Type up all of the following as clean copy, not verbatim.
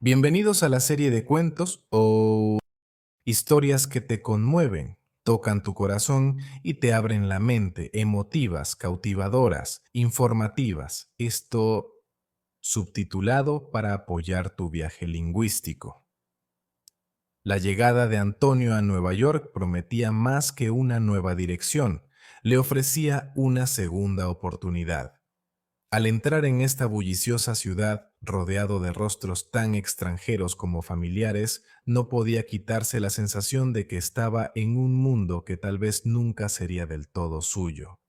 Bienvenidos a la serie de cuentos o historias que te conmueven, tocan tu corazón y te abren la mente, emotivas, cautivadoras, informativas. Esto subtitulado para apoyar tu viaje lingüístico. La llegada de Antonio a Nueva York prometía más que una nueva dirección, le ofrecía una segunda oportunidad. Al entrar en esta bulliciosa ciudad, rodeado de rostros tan extranjeros como familiares, no podía quitarse la sensación de que estaba en un mundo que tal vez nunca sería del todo suyo.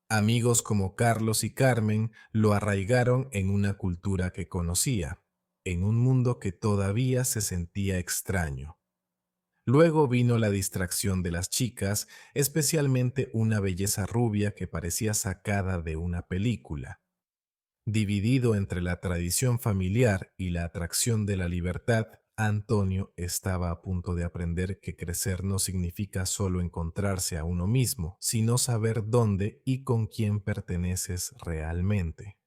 Amigos como Carlos y Carmen lo arraigaron en una cultura que conocía, en un mundo que todavía se sentía extraño. Luego vino la distracción de las chicas, especialmente una belleza rubia que parecía sacada de una película. Dividido entre la tradición familiar y la atracción de la libertad, Antonio estaba a punto de aprender que crecer no significa solo encontrarse a uno mismo, sino saber dónde y con quién perteneces realmente.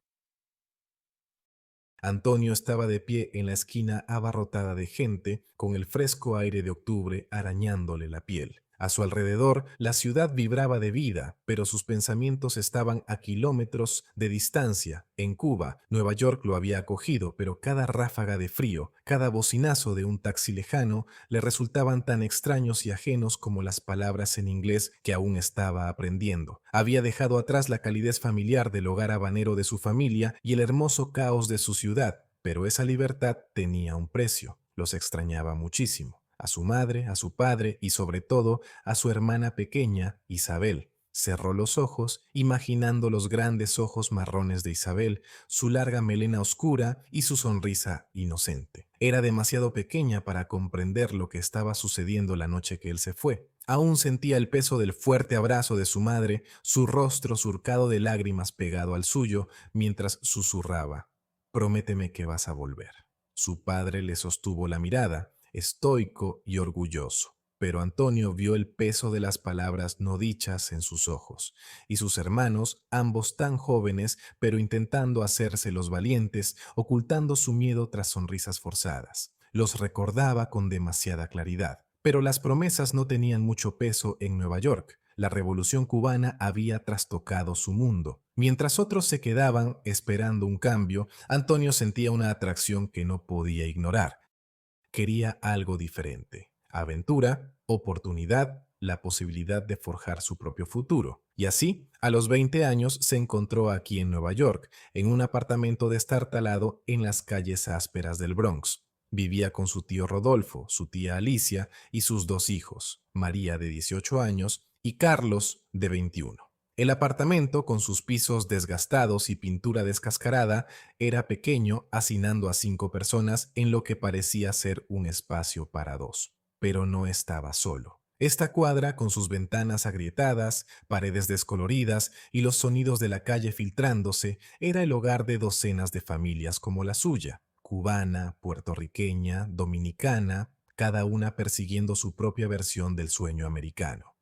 Antonio estaba de pie en la esquina abarrotada de gente, con el fresco aire de octubre arañándole la piel. A su alrededor, la ciudad vibraba de vida, pero sus pensamientos estaban a kilómetros de distancia. En Cuba, Nueva York lo había acogido, pero cada ráfaga de frío, cada bocinazo de un taxi lejano, le resultaban tan extraños y ajenos como las palabras en inglés que aún estaba aprendiendo. Había dejado atrás la calidez familiar del hogar habanero de su familia y el hermoso caos de su ciudad, pero esa libertad tenía un precio. Los extrañaba muchísimo. A su madre, a su padre y sobre todo a su hermana pequeña, Isabel. Cerró los ojos, imaginando los grandes ojos marrones de Isabel, su larga melena oscura y su sonrisa inocente. Era demasiado pequeña para comprender lo que estaba sucediendo la noche que él se fue. Aún sentía el peso del fuerte abrazo de su madre, su rostro surcado de lágrimas pegado al suyo, mientras susurraba: «Prométeme que vas a volver». Su padre le sostuvo la mirada, estoico y orgulloso. Pero Antonio vio el peso de las palabras no dichas en sus ojos, y sus hermanos, ambos tan jóvenes, pero intentando hacerse los valientes, ocultando su miedo tras sonrisas forzadas. Los recordaba con demasiada claridad. Pero las promesas no tenían mucho peso en Nueva York. La revolución cubana había trastocado su mundo. Mientras otros se quedaban esperando un cambio, Antonio sentía una atracción que no podía ignorar. Quería algo diferente: aventura, oportunidad, la posibilidad de forjar su propio futuro. Y así, a los 20 años, se encontró aquí en Nueva York, en un apartamento destartalado en las calles ásperas del Bronx. Vivía con su tío Rodolfo, su tía Alicia y sus dos hijos, María de 18 años y Carlos de 21. El apartamento, con sus pisos desgastados y pintura descascarada, era pequeño, hacinando a 5 personas en lo que parecía ser un espacio para dos. Pero no estaba solo. Esta cuadra, con sus ventanas agrietadas, paredes descoloridas y los sonidos de la calle filtrándose, era el hogar de docenas de familias como la suya: cubana, puertorriqueña, dominicana, cada una persiguiendo su propia versión del sueño americano.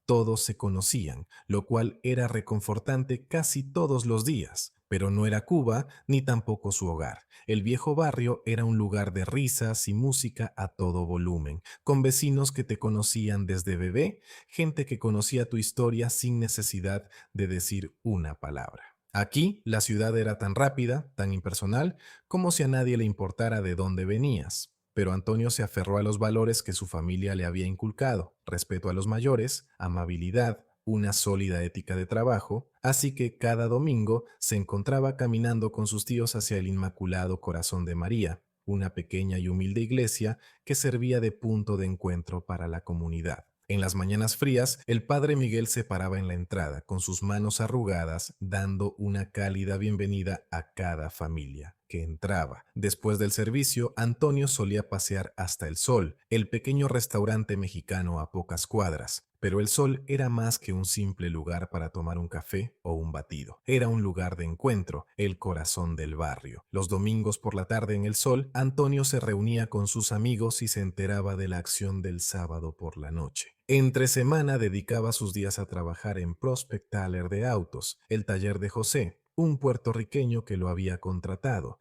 Todos se conocían, lo cual era reconfortante casi todos los días. Pero no era Cuba ni tampoco su hogar. El viejo barrio era un lugar de risas y música a todo volumen, con vecinos que te conocían desde bebé, gente que conocía tu historia sin necesidad de decir una palabra. Aquí la ciudad era tan rápida, tan impersonal, como si a nadie le importara de dónde venías. Pero Antonio se aferró a los valores que su familia le había inculcado: respeto a los mayores, amabilidad, una sólida ética de trabajo, así que cada domingo se encontraba caminando con sus tíos hacia el Inmaculado Corazón de María, una pequeña y humilde iglesia que servía de punto de encuentro para la comunidad. En las mañanas frías, el padre Miguel se paraba en la entrada, con sus manos arrugadas, dando una cálida bienvenida a cada familia que entraba. Después del servicio, Antonio solía pasear hasta El Sol, el pequeño restaurante mexicano a pocas cuadras. Pero El Sol era más que un simple lugar para tomar un café o un batido. Era un lugar de encuentro, el corazón del barrio. Los domingos por la tarde en El Sol, Antonio se reunía con sus amigos y se enteraba de la acción del sábado por la noche. Entre semana dedicaba sus días a trabajar en Prospect Taller de autos, el taller de José, un puertorriqueño que lo había contratado.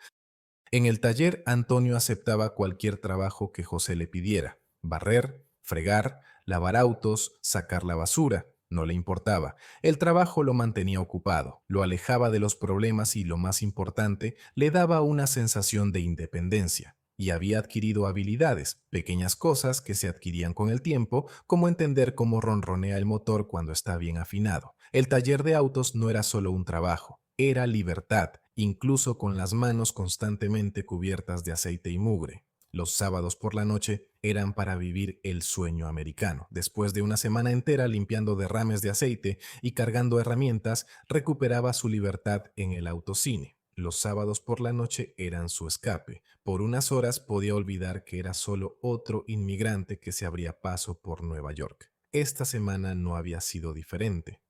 En el taller, Antonio aceptaba cualquier trabajo que José le pidiera: barrer, fregar, lavar autos, sacar la basura. No le importaba. El trabajo lo mantenía ocupado, lo alejaba de los problemas y, lo más importante, le daba una sensación de independencia. Y había adquirido habilidades, pequeñas cosas que se adquirían con el tiempo, como entender cómo ronronea el motor cuando está bien afinado. El taller de autos no era solo un trabajo, era libertad, incluso con las manos constantemente cubiertas de aceite y mugre. Los sábados por la noche eran para vivir el sueño americano. Después de una semana entera limpiando derrames de aceite y cargando herramientas, recuperaba su libertad en el autocine. Los sábados por la noche eran su escape. Por unas horas podía olvidar que era solo otro inmigrante que se abría paso por Nueva York. Esta semana no había sido diferente.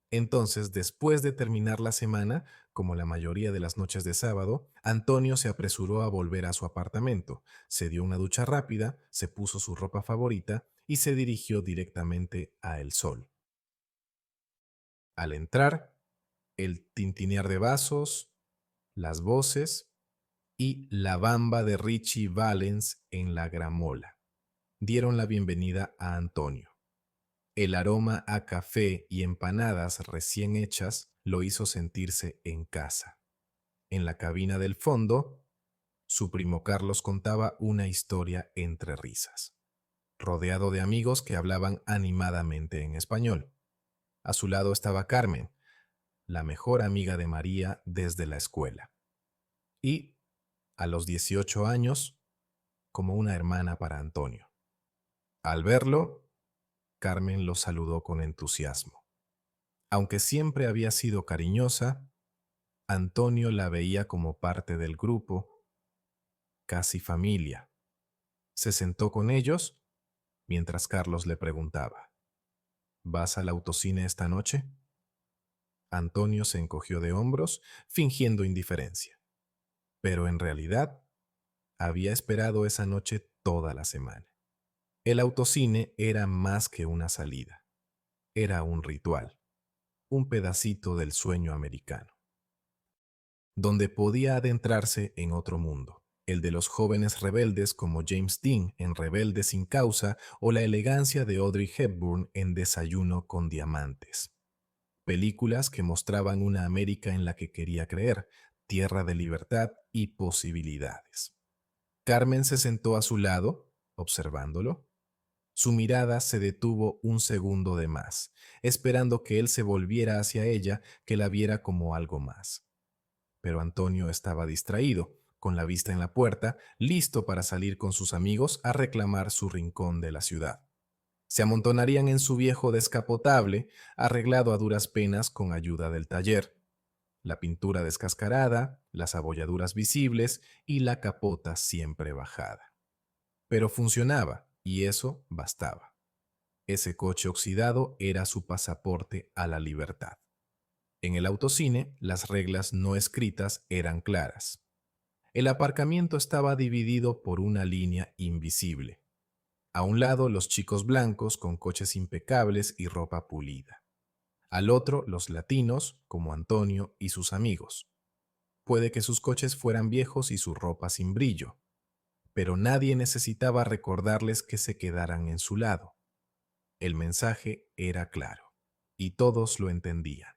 Entonces, después de terminar la semana, como la mayoría de las noches de sábado, Antonio se apresuró a volver a su apartamento, se dio una ducha rápida, se puso su ropa favorita y se dirigió directamente a El Sol. Al entrar, el tintinear de vasos, las voces y la bamba de Richie Valens en la gramola dieron la bienvenida a Antonio. El aroma a café y empanadas recién hechas lo hizo sentirse en casa. En la cabina del fondo, su primo Carlos contaba una historia entre risas, rodeado de amigos que hablaban animadamente en español. A su lado estaba Carmen, la mejor amiga de María desde la escuela. Y, a los 18 años, como una hermana para Antonio. Al verlo, Carmen lo saludó con entusiasmo. Aunque siempre había sido cariñosa, Antonio la veía como parte del grupo, casi familia. Se sentó con ellos mientras Carlos le preguntaba: ¿vas al autocine esta noche? Antonio se encogió de hombros, fingiendo indiferencia. Pero en realidad, había esperado esa noche toda la semana. El autocine era más que una salida. Era un ritual, un pedacito del sueño americano, donde podía adentrarse en otro mundo, el de los jóvenes rebeldes como James Dean en Rebelde sin causa o la elegancia de Audrey Hepburn en Desayuno con diamantes. Películas que mostraban una América en la que quería creer, tierra de libertad y posibilidades. Carmen se sentó a su lado, observándolo. Su mirada se detuvo un segundo de más, esperando que él se volviera hacia ella, que la viera como algo más. Pero Antonio estaba distraído, con la vista en la puerta, listo para salir con sus amigos a reclamar su rincón de la ciudad. Se amontonarían en su viejo descapotable, arreglado a duras penas con ayuda del taller. La pintura descascarada, las abolladuras visibles y la capota siempre bajada. Pero funcionaba, y eso bastaba. Ese coche oxidado era su pasaporte a la libertad. En el autocine, las reglas no escritas eran claras. El aparcamiento estaba dividido por una línea invisible. A un lado, los chicos blancos con coches impecables y ropa pulida. Al otro, los latinos, como Antonio y sus amigos. Puede que sus coches fueran viejos y su ropa sin brillo, pero nadie necesitaba recordarles que se quedaran en su lado. El mensaje era claro, y todos lo entendían.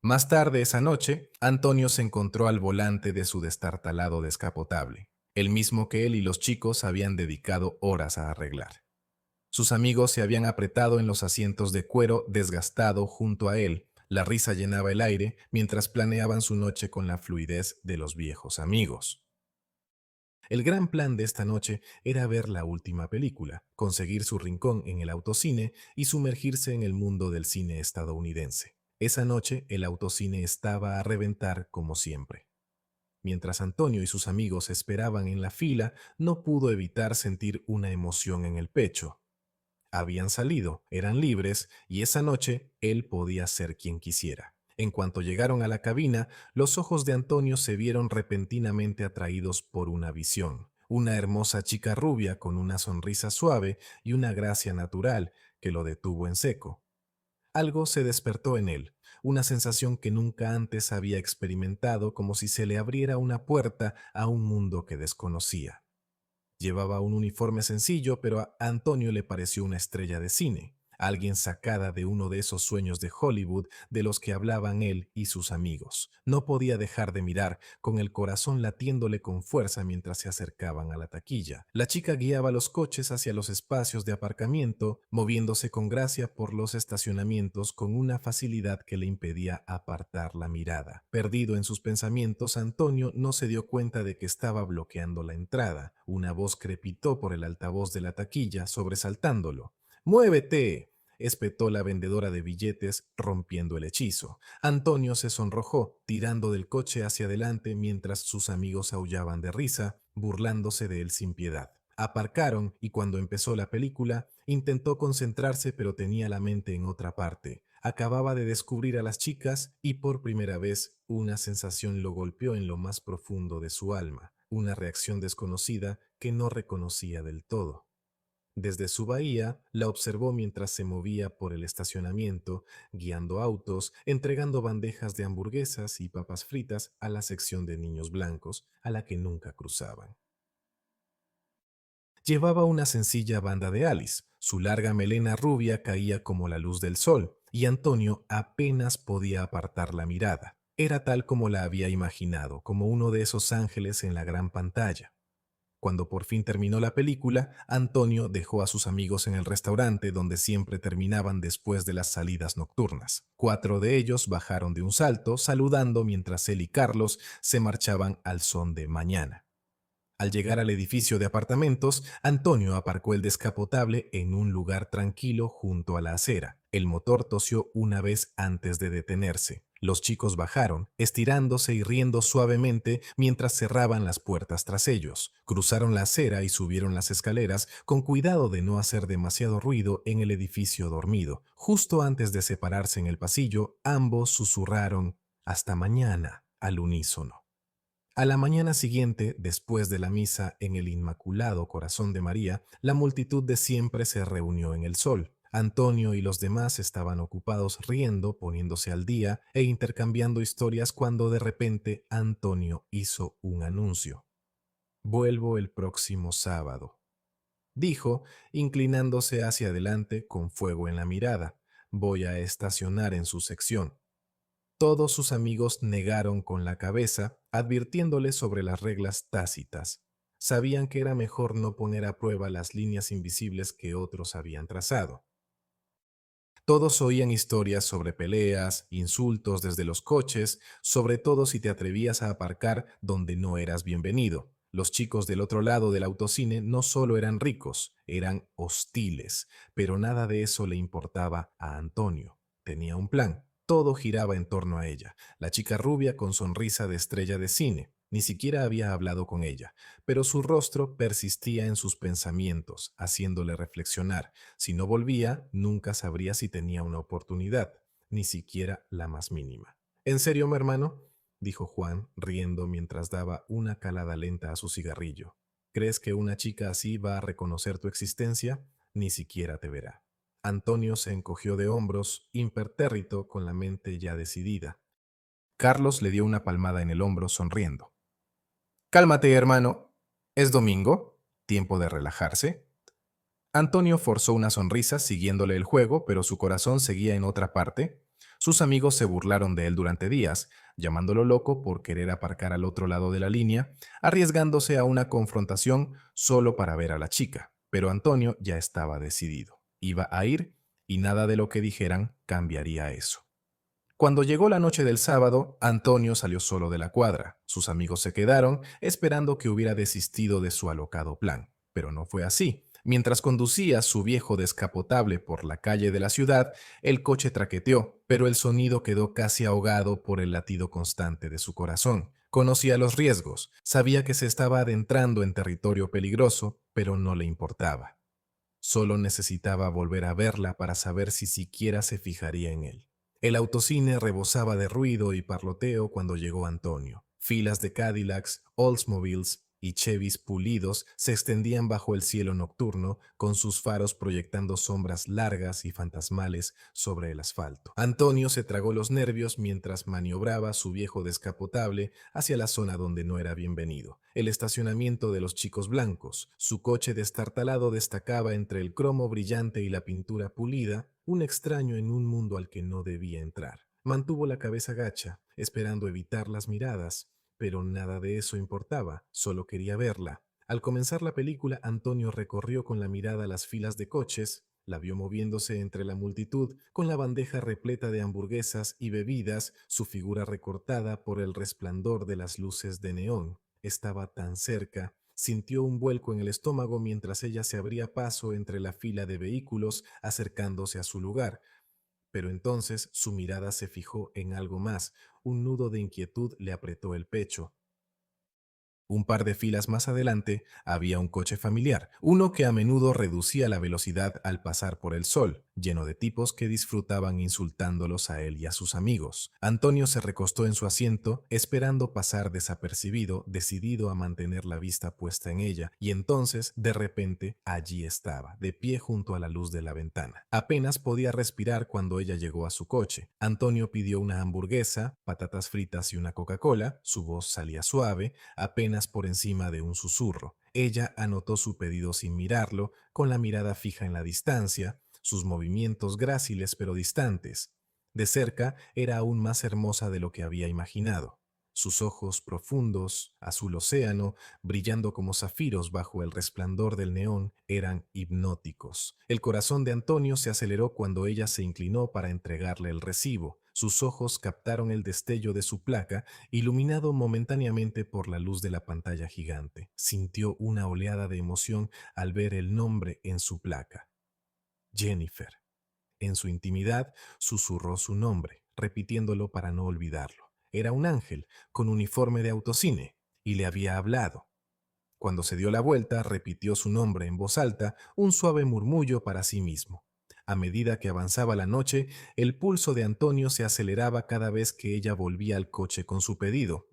Más tarde esa noche, Antonio se encontró al volante de su destartalado descapotable, el mismo que él y los chicos habían dedicado horas a arreglar. Sus amigos se habían apretado en los asientos de cuero desgastado junto a él. La risa llenaba el aire mientras planeaban su noche con la fluidez de los viejos amigos. El gran plan de esta noche era ver la última película, conseguir su rincón en el autocine y sumergirse en el mundo del cine estadounidense. Esa noche el autocine estaba a reventar como siempre. Mientras Antonio y sus amigos esperaban en la fila, no pudo evitar sentir una emoción en el pecho. Habían salido, eran libres, y esa noche él podía ser quien quisiera. En cuanto llegaron a la cabina, los ojos de Antonio se vieron repentinamente atraídos por una visión. Una hermosa chica rubia con una sonrisa suave y una gracia natural que lo detuvo en seco. Algo se despertó en él, una sensación que nunca antes había experimentado, como si se le abriera una puerta a un mundo que desconocía. Llevaba un uniforme sencillo, pero a Antonio le pareció una estrella de cine, alguien sacada de uno de esos sueños de Hollywood de los que hablaban él y sus amigos. No podía dejar de mirar, con el corazón latiéndole con fuerza mientras se acercaban a la taquilla. La chica guiaba los coches hacia los espacios de aparcamiento, moviéndose con gracia por los estacionamientos con una facilidad que le impedía apartar la mirada. Perdido en sus pensamientos, Antonio no se dio cuenta de que estaba bloqueando la entrada. Una voz crepitó por el altavoz de la taquilla, sobresaltándolo. ¡Muévete!, espetó la vendedora de billetes, rompiendo el hechizo. Antonio se sonrojó, tirando del coche hacia adelante mientras sus amigos aullaban de risa, burlándose de él sin piedad. Aparcaron y cuando empezó la película, intentó concentrarse pero tenía la mente en otra parte. Acababa de descubrir a las chicas y por primera vez una sensación lo golpeó en lo más profundo de su alma, una reacción desconocida que no reconocía del todo. Desde su bahía, la observó mientras se movía por el estacionamiento, guiando autos, entregando bandejas de hamburguesas y papas fritas a la sección de niños blancos, a la que nunca cruzaban. Llevaba una sencilla banda de Alice, su larga melena rubia caía como la luz del sol, y Antonio apenas podía apartar la mirada. Era tal como la había imaginado, como uno de esos ángeles en la gran pantalla. Cuando por fin terminó la película, Antonio dejó a sus amigos en el restaurante donde siempre terminaban después de las salidas nocturnas. 4 de ellos bajaron de un salto, saludando mientras él y Carlos se marchaban al son de mañana. Al llegar al edificio de apartamentos, Antonio aparcó el descapotable en un lugar tranquilo junto a la acera. El motor tosió una vez antes de detenerse. Los chicos bajaron, estirándose y riendo suavemente mientras cerraban las puertas tras ellos. Cruzaron la acera y subieron las escaleras con cuidado de no hacer demasiado ruido en el edificio dormido. Justo antes de separarse en el pasillo, ambos susurraron «Hasta mañana» al unísono. A la mañana siguiente, después de la misa en el Inmaculado Corazón de María, la multitud de siempre se reunió en el sol. Antonio y los demás estaban ocupados riendo, poniéndose al día e intercambiando historias cuando de repente Antonio hizo un anuncio. «Vuelvo el próximo sábado», dijo, inclinándose hacia adelante con fuego en la mirada. «Voy a estacionar en su sección». Todos sus amigos negaron con la cabeza, advirtiéndole sobre las reglas tácitas. Sabían que era mejor no poner a prueba las líneas invisibles que otros habían trazado. Todos oían historias sobre peleas, insultos desde los coches, sobre todo si te atrevías a aparcar donde no eras bienvenido. Los chicos del otro lado del autocine no solo eran ricos, eran hostiles, pero nada de eso le importaba a Antonio. Tenía un plan. Todo giraba en torno a ella, la chica rubia con sonrisa de estrella de cine. Ni siquiera había hablado con ella, pero su rostro persistía en sus pensamientos, haciéndole reflexionar. Si no volvía, nunca sabría si tenía una oportunidad, ni siquiera la más mínima. ¿En serio, mi hermano?, dijo Juan, riendo mientras daba una calada lenta a su cigarrillo. ¿Crees que una chica así va a reconocer tu existencia? Ni siquiera te verá. Antonio se encogió de hombros, impertérrito, con la mente ya decidida. Carlos le dio una palmada en el hombro, sonriendo. «Cálmate, hermano. ¿Es domingo? ¿Tiempo de relajarse?» Antonio forzó una sonrisa siguiéndole el juego, pero su corazón seguía en otra parte. Sus amigos se burlaron de él durante días, llamándolo loco por querer aparcar al otro lado de la línea, arriesgándose a una confrontación solo para ver a la chica. Pero Antonio ya estaba decidido. Iba a ir y nada de lo que dijeran cambiaría eso. Cuando llegó la noche del sábado, Antonio salió solo de la cuadra. Sus amigos se quedaron, esperando que hubiera desistido de su alocado plan. Pero no fue así. Mientras conducía su viejo descapotable por la calle de la ciudad, el coche traqueteó, pero el sonido quedó casi ahogado por el latido constante de su corazón. Conocía los riesgos, sabía que se estaba adentrando en territorio peligroso, pero no le importaba. Solo necesitaba volver a verla para saber si siquiera se fijaría en él. El autocine rebosaba de ruido y parloteo cuando llegó Antonio. Filas de Cadillacs, Oldsmobiles y Chevys pulidos se extendían bajo el cielo nocturno, con sus faros proyectando sombras largas y fantasmales sobre el asfalto. Antonio se tragó los nervios mientras maniobraba su viejo descapotable hacia la zona donde no era bienvenido, el estacionamiento de los Chicos Blancos. Su coche destartalado destacaba entre el cromo brillante y la pintura pulida, un extraño en un mundo al que no debía entrar. Mantuvo la cabeza gacha, esperando evitar las miradas, pero nada de eso importaba, solo quería verla. Al comenzar la película, Antonio recorrió con la mirada las filas de coches, la vio moviéndose entre la multitud, con la bandeja repleta de hamburguesas y bebidas, su figura recortada por el resplandor de las luces de neón. Estaba tan cerca. Sintió un vuelco en el estómago mientras ella se abría paso entre la fila de vehículos acercándose a su lugar. Pero entonces su mirada se fijó en algo más. Un nudo de inquietud le apretó el pecho. Un par de filas más adelante había un coche familiar, uno que a menudo reducía la velocidad al pasar por el sol, lleno de tipos que disfrutaban insultándolos a él y a sus amigos. Antonio se recostó en su asiento, esperando pasar desapercibido, decidido a mantener la vista puesta en ella, y entonces, de repente, allí estaba, de pie junto a la luz de la ventana. Apenas podía respirar cuando ella llegó a su coche. Antonio pidió una hamburguesa, patatas fritas y una Coca-Cola. Su voz salía suave, apenas por encima de un susurro. Ella anotó su pedido sin mirarlo, con la mirada fija en la distancia, sus movimientos gráciles pero distantes. De cerca era aún más hermosa de lo que había imaginado. Sus ojos profundos, azul océano, brillando como zafiros bajo el resplandor del neón, eran hipnóticos. El corazón de Antonio se aceleró cuando ella se inclinó para entregarle el recibo. Sus ojos captaron el destello de su placa, iluminado momentáneamente por la luz de la pantalla gigante. Sintió una oleada de emoción al ver el nombre en su placa. Jennifer. En su intimidad susurró su nombre, repitiéndolo para no olvidarlo. Era un ángel, con uniforme de autocine, y le había hablado. Cuando se dio la vuelta, repitió su nombre en voz alta, un suave murmullo para sí mismo. A medida que avanzaba la noche, el pulso de Antonio se aceleraba cada vez que ella volvía al coche con su pedido.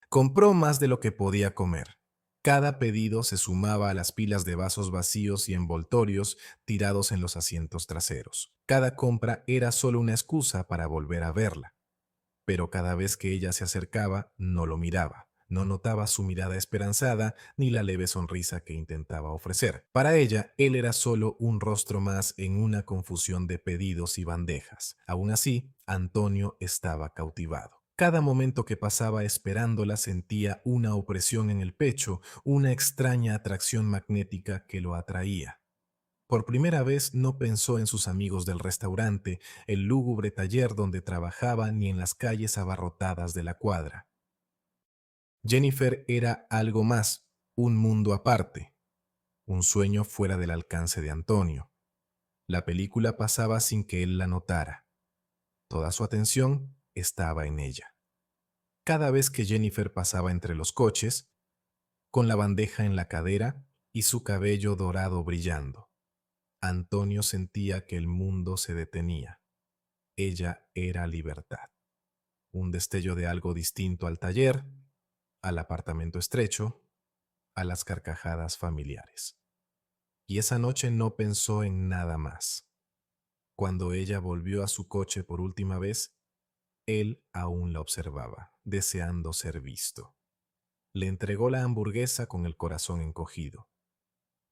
Compró más de lo que podía comer. Cada pedido se sumaba a las pilas de vasos vacíos y envoltorios tirados en los asientos traseros. Cada compra era solo una excusa para volver a verla. Pero cada vez que ella se acercaba, no lo miraba. No notaba su mirada esperanzada ni la leve sonrisa que intentaba ofrecer. Para ella, él era solo un rostro más en una confusión de pedidos y bandejas. Aún así, Antonio estaba cautivado. Cada momento que pasaba esperándola sentía una opresión en el pecho, una extraña atracción magnética que lo atraía. Por primera vez no pensó en sus amigos del restaurante, el lúgubre taller donde trabajaba, ni en las calles abarrotadas de la cuadra. Jennifer era algo más, un mundo aparte, un sueño fuera del alcance de Antonio. La película pasaba sin que él la notara. Toda su atención estaba en ella. Cada vez que Jennifer pasaba entre los coches, con la bandeja en la cadera y su cabello dorado brillando, Antonio sentía que el mundo se detenía. Ella era libertad. Un destello de algo distinto al taller, al apartamento estrecho, a las carcajadas familiares. Y esa noche no pensó en nada más. Cuando ella volvió a su coche por última vez, él aún la observaba, deseando ser visto. Le entregó la hamburguesa con el corazón encogido,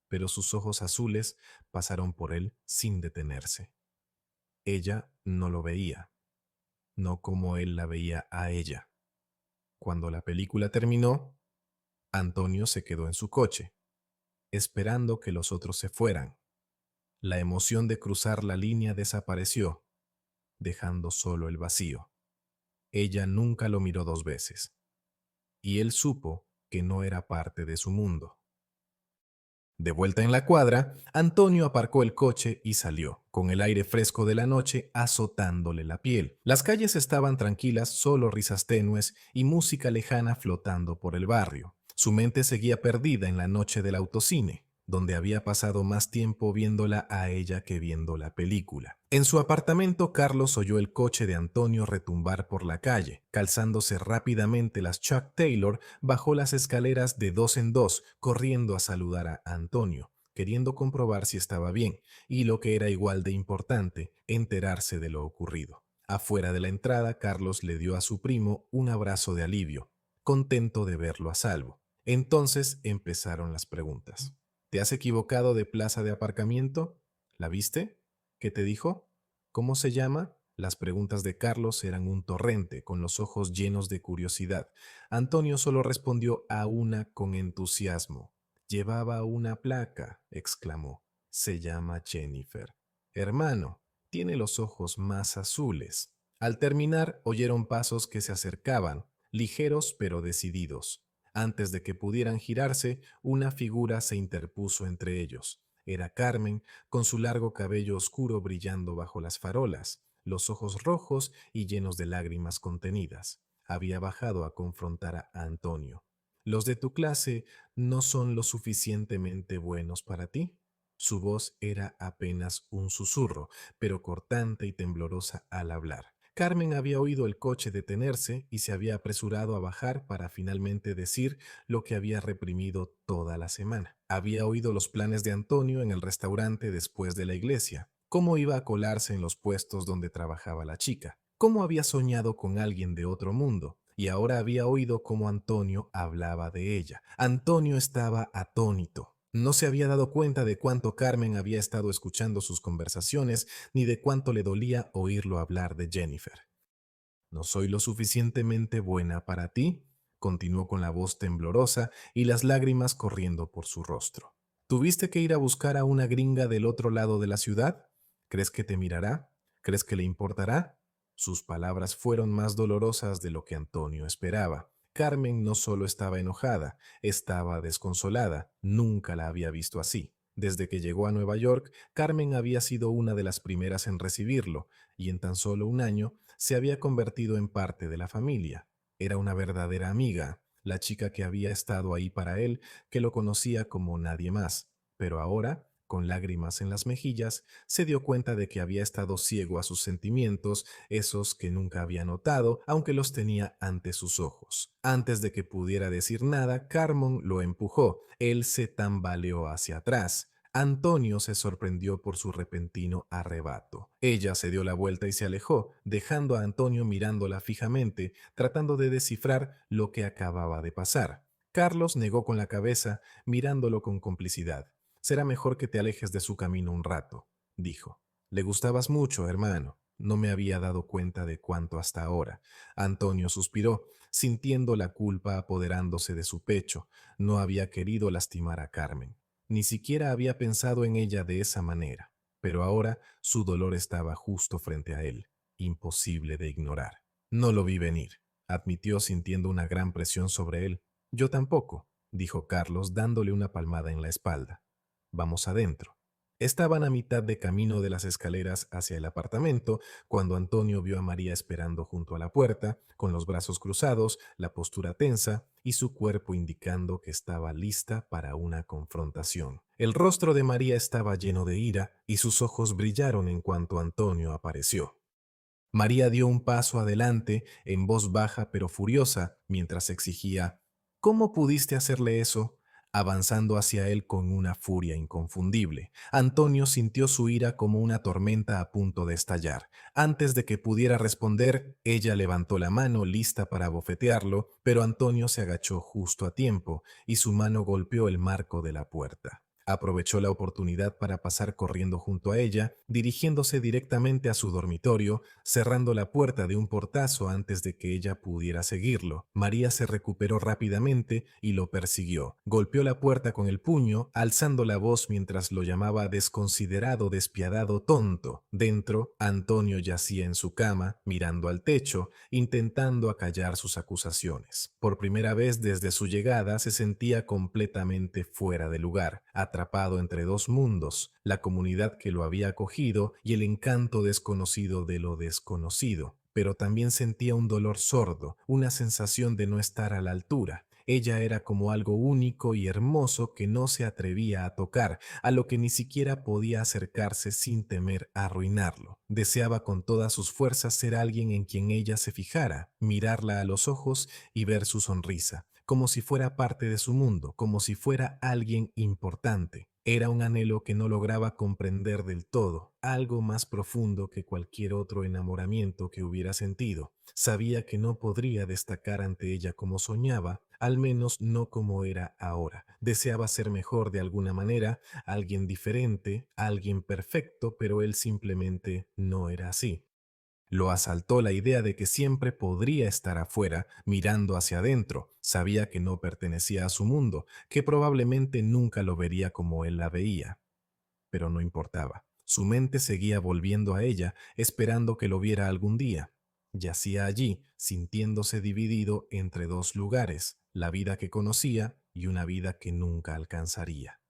pero sus ojos azules pasaron por él sin detenerse. Ella no lo veía, no como él la veía a ella. Cuando la película terminó, Antonio se quedó en su coche, esperando que los otros se fueran. La emoción de cruzar la línea desapareció, dejando solo el vacío. Ella nunca lo miró dos veces, y él supo que no era parte de su mundo. De vuelta en la cuadra, Antonio aparcó el coche y salió, con el aire fresco de la noche azotándole la piel. Las calles estaban tranquilas, solo risas tenues y música lejana flotando por el barrio. Su mente seguía perdida en la noche del autocine. donde había pasado más tiempo viéndola a ella que viendo la película. En su apartamento, Carlos oyó el coche de Antonio retumbar por la calle. Calzándose rápidamente las Chuck Taylor, bajó las escaleras de dos en dos, corriendo a saludar a Antonio, queriendo comprobar si estaba bien, y lo que era igual de importante, enterarse de lo ocurrido. Afuera de la entrada, Carlos le dio a su primo un abrazo de alivio, contento de verlo a salvo. Entonces empezaron las preguntas. ¿Te has equivocado de plaza de aparcamiento? ¿La viste? ¿Qué te dijo? ¿Cómo se llama? Las preguntas de Carlos eran un torrente, con los ojos llenos de curiosidad. Antonio solo respondió a una con entusiasmo. Llevaba una placa, exclamó. Se llama Jennifer. Hermano, tiene los ojos más azules. Al terminar, oyeron pasos que se acercaban, ligeros pero decididos. Antes de que pudieran girarse, una figura se interpuso entre ellos. Era Carmen, con su largo cabello oscuro brillando bajo las farolas, los ojos rojos y llenos de lágrimas contenidas. Había bajado a confrontar a Antonio. ¿Los de tu clase no son lo suficientemente buenos para ti? Su voz era apenas un susurro, pero cortante y temblorosa al hablar. Carmen había oído el coche detenerse y se había apresurado a bajar para finalmente decir lo que había reprimido toda la semana. Había oído los planes de Antonio en el restaurante después de la iglesia, cómo iba a colarse en los puestos donde trabajaba la chica, cómo había soñado con alguien de otro mundo, y ahora había oído cómo Antonio hablaba de ella. Antonio estaba atónito. No se había dado cuenta de cuánto Carmen había estado escuchando sus conversaciones, ni de cuánto le dolía oírlo hablar de Jennifer. ¿No soy lo suficientemente buena para ti? Continuó con la voz temblorosa y las lágrimas corriendo por su rostro. ¿Tuviste que ir a buscar a una gringa del otro lado de la ciudad? ¿Crees que te mirará? ¿Crees que le importará? Sus palabras fueron más dolorosas de lo que Antonio esperaba. Carmen no solo estaba enojada, estaba desconsolada. Nunca la había visto así. Desde que llegó a Nueva York, Carmen había sido una de las primeras en recibirlo, y en tan solo un año se había convertido en parte de la familia. Era una verdadera amiga, la chica que había estado ahí para él, que lo conocía como nadie más. Pero ahora, con lágrimas en las mejillas, se dio cuenta de que había estado ciego a sus sentimientos, esos que nunca había notado, aunque los tenía ante sus ojos. Antes de que pudiera decir nada, Carmen lo empujó. Él se tambaleó hacia atrás. Antonio se sorprendió por su repentino arrebato. Ella se dio la vuelta y se alejó, dejando a Antonio mirándola fijamente, tratando de descifrar lo que acababa de pasar. Carlos negó con la cabeza, mirándolo con complicidad. Será mejor que te alejes de su camino un rato, dijo. Le gustabas mucho, hermano. No me había dado cuenta de cuánto hasta ahora. Antonio suspiró, sintiendo la culpa apoderándose de su pecho. No había querido lastimar a Carmen. Ni siquiera había pensado en ella de esa manera, pero ahora su dolor estaba justo frente a él, imposible de ignorar. No lo vi venir, admitió sintiendo una gran presión sobre él. Yo tampoco, dijo Carlos dándole una palmada en la espalda. Vamos adentro. Estaban a mitad de camino de las escaleras hacia el apartamento cuando Antonio vio a María esperando junto a la puerta, con los brazos cruzados, la postura tensa y su cuerpo indicando que estaba lista para una confrontación. El rostro de María estaba lleno de ira y sus ojos brillaron en cuanto Antonio apareció. María dio un paso adelante en voz baja pero furiosa mientras exigía: ¿Cómo pudiste hacerle eso? Avanzando hacia él con una furia inconfundible. Antonio sintió su ira como una tormenta a punto de estallar. Antes de que pudiera responder, ella levantó la mano lista para bofetearlo, pero Antonio se agachó justo a tiempo y su mano golpeó el marco de la puerta. Aprovechó la oportunidad para pasar corriendo junto a ella, dirigiéndose directamente a su dormitorio, cerrando la puerta de un portazo antes de que ella pudiera seguirlo. María se recuperó rápidamente y lo persiguió. Golpeó la puerta con el puño, alzando la voz mientras lo llamaba desconsiderado, despiadado, tonto. Dentro, Antonio yacía en su cama, mirando al techo, intentando acallar sus acusaciones. Por primera vez desde su llegada se sentía completamente fuera de lugar, atrapado entre dos mundos, la comunidad que lo había acogido y el encanto desconocido de lo desconocido. Pero también sentía un dolor sordo, una sensación de no estar a la altura. Ella era como algo único y hermoso que no se atrevía a tocar, a lo que ni siquiera podía acercarse sin temer arruinarlo. Deseaba con todas sus fuerzas ser alguien en quien ella se fijara, mirarla a los ojos y ver su sonrisa, como si fuera parte de su mundo, como si fuera alguien importante. Era un anhelo que no lograba comprender del todo, algo más profundo que cualquier otro enamoramiento que hubiera sentido. Sabía que no podría destacar ante ella como soñaba, al menos no como era ahora. Deseaba ser mejor de alguna manera, alguien diferente, alguien perfecto, pero él simplemente no era así. Lo asaltó la idea de que siempre podría estar afuera, mirando hacia adentro. Sabía que no pertenecía a su mundo, que probablemente nunca lo vería como él la veía. Pero no importaba. Su mente seguía volviendo a ella, esperando que lo viera algún día. Yacía allí, sintiéndose dividido entre dos lugares, la vida que conocía y una vida que nunca alcanzaría.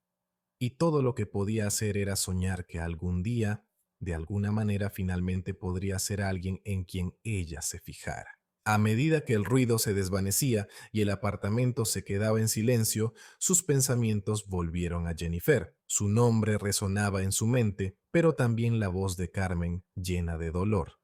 Y todo lo que podía hacer era soñar que algún día, de alguna manera, finalmente podría ser alguien en quien ella se fijara. A medida que el ruido se desvanecía y el apartamento se quedaba en silencio, sus pensamientos volvieron a Jennifer. Su nombre resonaba en su mente, pero también la voz de Carmen, llena de dolor.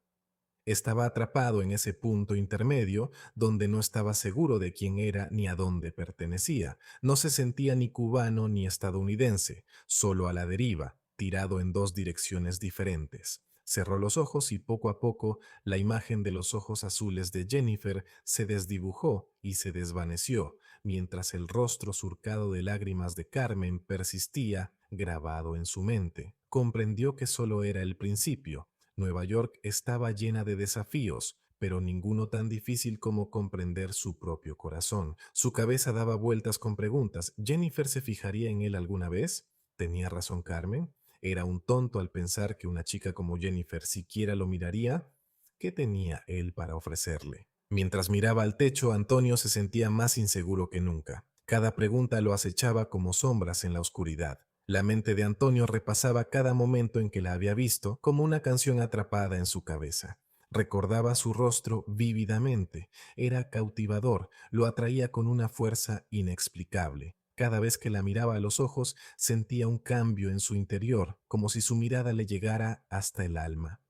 Estaba atrapado en ese punto intermedio donde no estaba seguro de quién era ni a dónde pertenecía. No se sentía ni cubano ni estadounidense, solo a la deriva, tirado en dos direcciones diferentes. Cerró los ojos y poco a poco la imagen de los ojos azules de Jennifer se desdibujó y se desvaneció, mientras el rostro surcado de lágrimas de Carmen persistía grabado en su mente. Comprendió que solo era el principio. Nueva York estaba llena de desafíos, pero ninguno tan difícil como comprender su propio corazón. Su cabeza daba vueltas con preguntas. ¿Jennifer se fijaría en él alguna vez? ¿Tenía razón Carmen? ¿Era un tonto al pensar que una chica como Jennifer siquiera lo miraría? ¿Qué tenía él para ofrecerle? Mientras miraba al techo, Antonio se sentía más inseguro que nunca. Cada pregunta lo acechaba como sombras en la oscuridad. La mente de Antonio repasaba cada momento en que la había visto como una canción atrapada en su cabeza. Recordaba su rostro vívidamente. Era cautivador, lo atraía con una fuerza inexplicable. Cada vez que la miraba a los ojos, sentía un cambio en su interior, como si su mirada le llegara hasta el alma.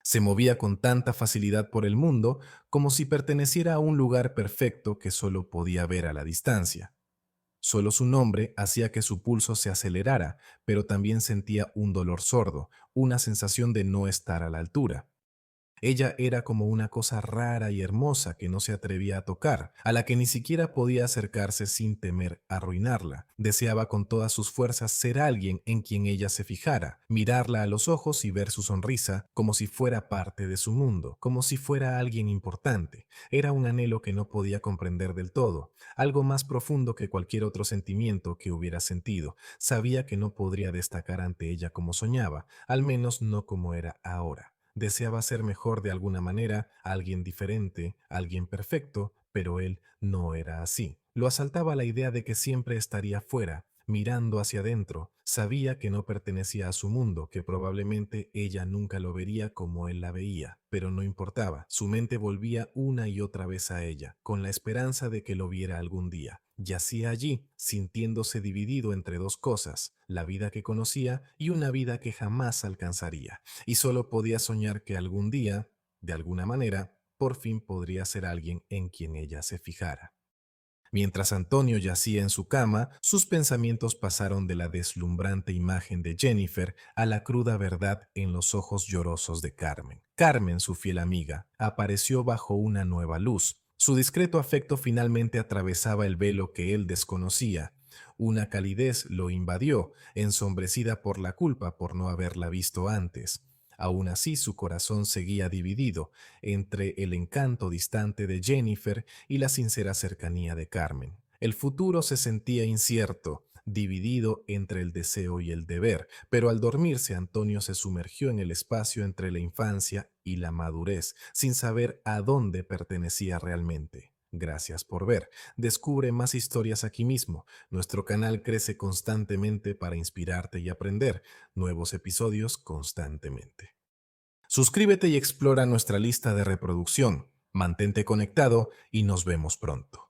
Se movía con tanta facilidad por el mundo, como si perteneciera a un lugar perfecto que solo podía ver a la distancia. Solo su nombre hacía que su pulso se acelerara, pero también sentía un dolor sordo, una sensación de no estar a la altura. Ella era como una cosa rara y hermosa que no se atrevía a tocar, a la que ni siquiera podía acercarse sin temer arruinarla. Deseaba con todas sus fuerzas ser alguien en quien ella se fijara, mirarla a los ojos y ver su sonrisa como si fuera parte de su mundo, como si fuera alguien importante. Era un anhelo que no podía comprender del todo, algo más profundo que cualquier otro sentimiento que hubiera sentido. Sabía que no podría destacar ante ella como soñaba, al menos no como era ahora. Deseaba ser mejor de alguna manera, alguien diferente, alguien perfecto, pero él no era así. Lo asaltaba la idea de que siempre estaría fuera, mirando hacia adentro. Sabía que no pertenecía a su mundo, que probablemente ella nunca lo vería como él la veía, pero no importaba. Su mente volvía una y otra vez a ella, con la esperanza de que lo viera algún día. Yacía allí, sintiéndose dividido entre dos cosas, la vida que conocía y una vida que jamás alcanzaría, y solo podía soñar que algún día, de alguna manera, por fin podría ser alguien en quien ella se fijara. Mientras Antonio yacía en su cama, sus pensamientos pasaron de la deslumbrante imagen de Jennifer a la cruda verdad en los ojos llorosos de Carmen. Carmen, su fiel amiga, apareció bajo una nueva luz. Su discreto afecto finalmente atravesaba el velo que él desconocía. Una calidez lo invadió, ensombrecida por la culpa por no haberla visto antes. Aún así, su corazón seguía dividido entre el encanto distante de Jennifer y la sincera cercanía de Carmen. El futuro se sentía incierto, dividido entre el deseo y el deber, pero al dormirse Antonio se sumergió en el espacio entre la infancia y la madurez, sin saber a dónde pertenecía realmente. Gracias por ver. Descubre más historias aquí mismo. Nuestro canal crece constantemente para inspirarte y aprender nuevos episodios constantemente. Suscríbete y explora nuestra lista de reproducción. Mantente conectado y nos vemos pronto.